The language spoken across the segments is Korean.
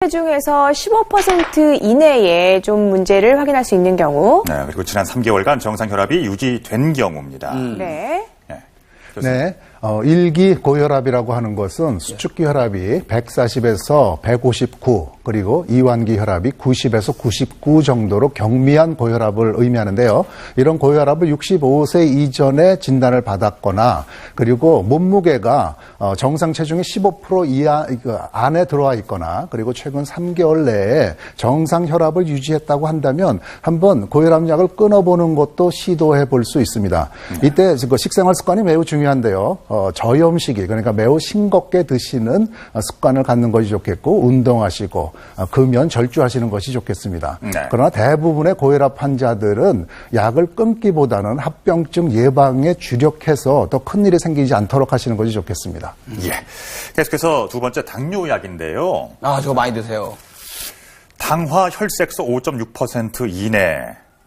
중에서 15% 이내에 좀 문제를 확인할 수 있는 경우. 네, 그리고 지난 3개월간 정상 혈압이 유지된 경우입니다. 네. 네. 일기 고혈압이라고 하는 것은 수축기 혈압이 140에서 159, 그리고 이완기 혈압이 90에서 99 정도로 경미한 고혈압을 의미하는데요. 이런 고혈압을 65세 이전에 진단을 받았거나, 그리고 몸무게가 정상 체중의 15% 이하 안에 들어와 있거나, 그리고 최근 3개월 내에 정상 혈압을 유지했다고 한다면 한번 고혈압약을 끊어보는 것도 시도해 볼 수 있습니다. 이때 식생활 습관이 매우 중요한데요. 저염식이, 그러니까 매우 싱겁게 드시는 습관을 갖는 것이 좋겠고, 운동하시고 금연 절주하시는 것이 좋겠습니다. 네. 그러나 대부분의 고혈압 환자들은 약을 끊기보다는 합병증 예방에 주력해서 더 큰일이 생기지 않도록 하시는 것이 좋겠습니다. 예. 계속해서 두 번째 당뇨약인데요. 저거 많이 드세요. 당화 혈색소 5.6% 이내,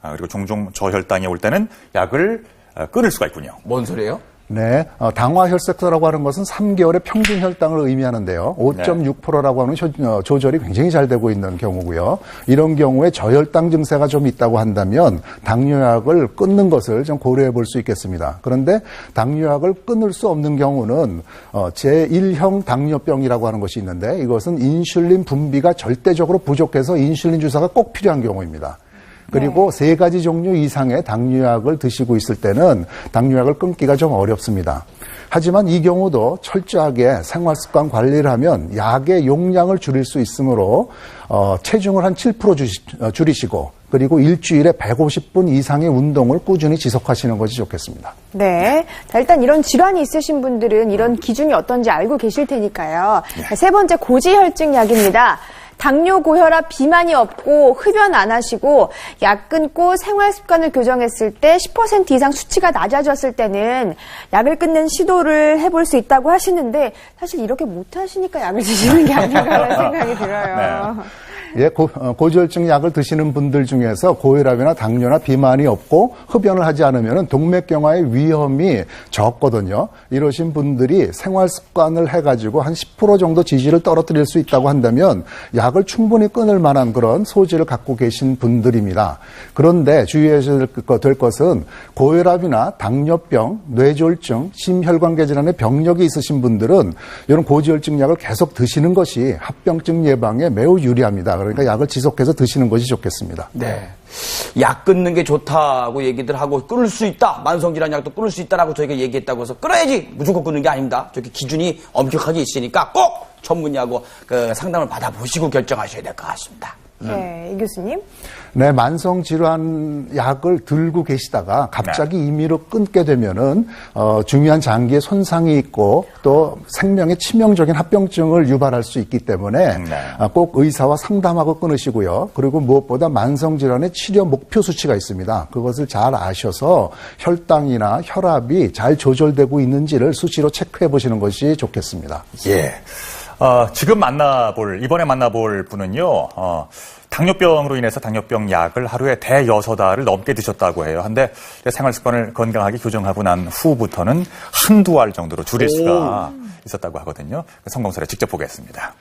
그리고 종종 저혈당이 올 때는 약을 끊을 수가 있군요. 뭔 소리예요? 네, 당화 혈색소라고 하는 것은 3개월의 평균 혈당을 의미하는데요. 5.6%라고 하는 조절이 굉장히 잘 되고 있는 경우고요. 이런 경우에 저혈당 증세가 좀 있다고 한다면 당뇨약을 끊는 것을 좀 고려해 볼 수 있겠습니다. 그런데 당뇨약을 끊을 수 없는 경우는 제1형 당뇨병이라고 하는 것이 있는데, 이것은 인슐린 분비가 절대적으로 부족해서 인슐린 주사가 꼭 필요한 경우입니다. 그리고 3가지 종류 이상의 당뇨약을 드시고 있을 때는 당뇨약을 끊기가 좀 어렵습니다. 하지만 이 경우도 철저하게 생활습관 관리를 하면 약의 용량을 줄일 수 있으므로 체중을 한 7% 줄이시고, 그리고 일주일에 150분 이상의 운동을 꾸준히 지속하시는 것이 좋겠습니다. 네. 자, 일단 이런 질환이 있으신 분들은 이런 기준이 어떤지 알고 계실 테니까요. 자, 세 번째 고지혈증 약입니다. 당뇨, 고혈압, 비만이 없고 흡연 안 하시고 약 끊고 생활 습관을 교정했을 때 10% 이상 수치가 낮아졌을 때는 약을 끊는 시도를 해볼 수 있다고 하시는데, 사실 이렇게 못 하시니까 약을 드시는 게 아닌가라는 생각이 들어요. 네. 예, 고지혈증 약을 드시는 분들 중에서 고혈압이나 당뇨나 비만이 없고 흡연을 하지 않으면 동맥경화의 위험이 적거든요. 이러신 분들이 생활 습관을 해가지고 한 10% 정도 지지를 떨어뜨릴 수 있다고 한다면 약을 충분히 끊을 만한 그런 소질을 갖고 계신 분들입니다. 그런데 주의하셔야 될 것은 고혈압이나 당뇨병, 뇌졸중, 심혈관계 질환의 병력이 있으신 분들은 이런 고지혈증 약을 계속 드시는 것이 합병증 예방에 매우 유리합니다. 그러니까 약을 지속해서 드시는 것이 좋겠습니다. 네. 약 끊는 게 좋다고 얘기들 하고 끊을 수 있다. 만성질환 약도 끊을 수 있다라고 저희가 얘기했다고 해서 끊어야지 무조건 끊는 게 아닙니다. 저기 기준이 엄격하게 있으니까 꼭 전문의하고 상담을 받아보시고 결정하셔야 될 것 같습니다. 네, 이 교수님. 네, 만성질환 약을 들고 계시다가 갑자기 임의로 끊게 되면은 중요한 장기에 손상이 있고 또 생명에 치명적인 합병증을 유발할 수 있기 때문에 꼭 의사와 상담하고 끊으시고요. 그리고 무엇보다 만성질환의 치료 목표 수치가 있습니다. 그것을 잘 아셔서 혈당이나 혈압이 잘 조절되고 있는지를 수시로 체크해 보시는 것이 좋겠습니다. 예. 이번에 만나볼 분은요, 당뇨병으로 인해서 당뇨병 약을 하루에 6알을 넘게 드셨다고 해요. 한데 생활 습관을 건강하게 교정하고 난 후부터는 한두 알 정도로 줄일 수가 있었다고 하거든요. 성공 사례 직접 보겠습니다.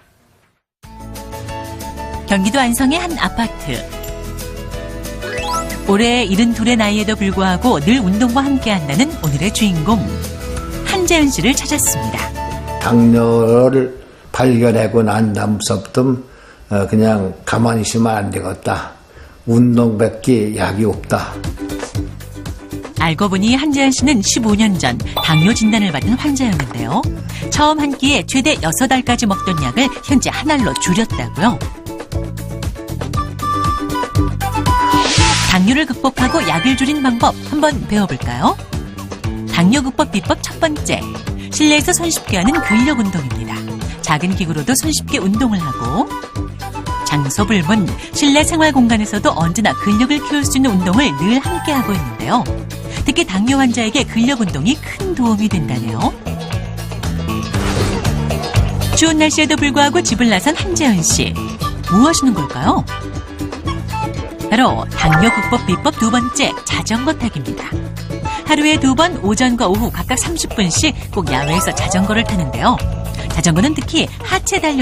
경기도 안성의 한 아파트. 올해 72의 나이에도 불구하고 늘 운동과 함께 한다는 오늘의 주인공, 한재은 씨를 찾았습니다. 당뇨를 발견하고 난 다음부터 그냥 가만히 있으면 안 되겠다. 운동밖에 약이 없다. 알고 보니 한재은 씨는 15년 전 당뇨 진단을 받은 환자였는데요. 처음 한 끼에 최대 6알까지 먹던 약을 현재 1알로 줄였다고요. 당뇨를 극복하고 약을 줄인 방법 한번 배워볼까요? 당뇨 극복 비법 첫 번째, 실내에서 손쉽게 하는 근력 운동입니다. 작은 기구로도 손쉽게 운동을 하고, 장소 불문, 실내 생활 공간에서도 언제나 근력을 키울 수 있는 운동을 늘 함께 하고 있는데요. 특히 당뇨 환자에게 근력 운동이 큰 도움이 된다네요. 추운 날씨에도 불구하고 집을 나선 한재은 씨. 뭐 하시는 걸까요? 바로 당뇨 극복 비법 두 번째, 자전거 타기입니다. 하루에 2번 오전과 오후 각각 30분씩 꼭 야외에서 자전거를 타는데요. 자전거는 특히 하체 단련